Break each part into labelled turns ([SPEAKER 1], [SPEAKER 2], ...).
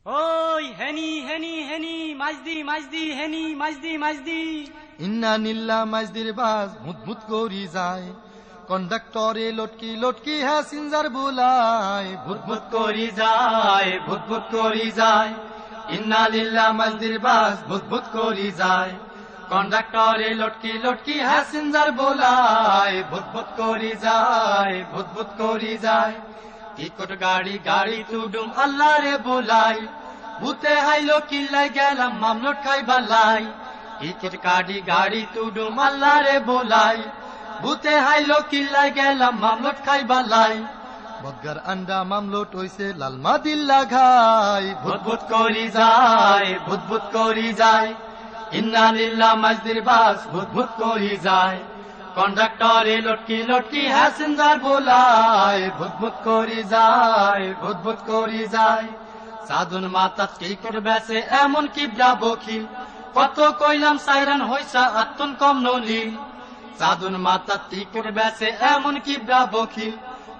[SPEAKER 1] ওই হেনি হেনি হেনি মাইজদি মাইজদি হেনি মাইজদি মাইজদি।
[SPEAKER 2] ইন্না নিল্লা মাইজদির বাস মুতমুত করি যায়, কন্ডাক্টরে লটকি লটকি হ্যাসিনজার বুলায়, ভুতভুত করি যায় ভুতভুত করি যায়। ইন্না লিল্লা মাইজদির বাস ভুতভুত করি যায়, কন্ডাক্টরে লটকি লটকি হ্যাসিনজার বুলায়, ভুতভুত করি যায় ভুতভুত করি যায়। টিকট গাড়ি গাড়ি তুডুম আল্লাহ রে বুলাই, ভূতে হাইলো কিল্লাই গেলাম মামলট খাই বালাই। টিকিট গাড়ি গাড়ি তুডুম আল্লাহ রে বুলাই, ভূতে হাইলো কিল্লাই গেলাম মামলট খাই বালাই। বদগার আন্ডা মামলট হইছে লালমা দিল্লা ঘাই, ভুতভুত করি যায় ভুতভুত করি যায়। ইন্না লিল্লাহ মাইজদির বাস ভুতভুত করি যায়, কন্ডাক্টরে লটকি লটকি হ্যাসেঞ্জার বোলায়, ভুতভুত করি যায় ভুতভুত করি যায়। সাধুন মাতা টিকিট বেচে এমন কিবরা বখিল, কত কইলাম সাইরান হইসা আত্মন কম নলিল। সাধুন মাতা টিকিট বেচে এমন কিবরা বখিল,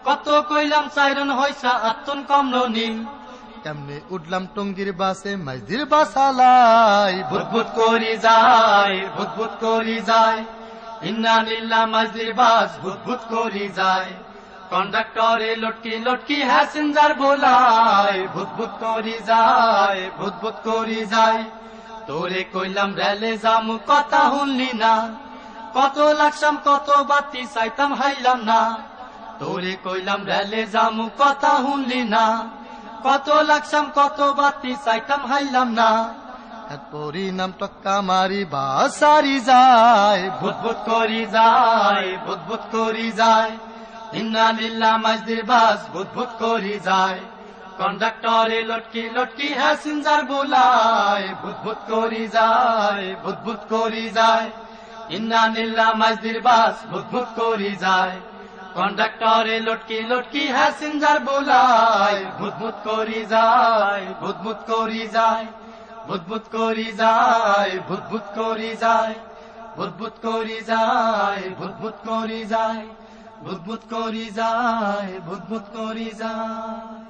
[SPEAKER 2] কত কইলাম সাইরান হইসা আত্মন কম নলিল। কেমনে উঠলাম টঙ্গির বাসে মাইজদির বাসালাই, ভুতভুত করি যায় ভুতভুত করি যায়। ইন্না লিল্লাহ মাইজদির বাস ভুতভুত করি যায়, কন্ডাক্টরে লটকি লটকি হ্যাসেঞ্জার বোলায়, ভুতভুত করি যায় ভুতভুত করি যায়। তোরে কইলাম রেলে জামু কথা শুনলি না, কত লাগসাম কত বাতি চাইতাম হাইলাম না। তোরে কইলাম রেলে জামু কথা শুনলি না, কত লাগসাম কত বাতি চাইতাম হাইলাম না। পরিণাম টক্কা মারি বাসারি যায়, ভুতভুত করি যায় ভুতভুত করি যায়। ইন্না লিল্লাহ মাইজদির বাস ভুতভুত করি যায়, কন্ডাক্টরে লটকি লটকি হ্যাসেঞ্জার বোলায়, ভুতভুত করি যায় ভুতভুত করি যায়। ইন্না লিল্লাহ মাইজদির বাস ভুতভুত করি যায়, কন্ডাক্টরে লটকি লটকি হ্যাসেঞ্জার বোলায়, ভুতভুত করি যায় ভুতভুত করি যায়। ভুতভুত করি যায় ভুতভুত করি যায়, ভুতভুত করি যায় ভুতভুত করি যায়, ভুতভুত করি যায় ভুতভুত করি যায়।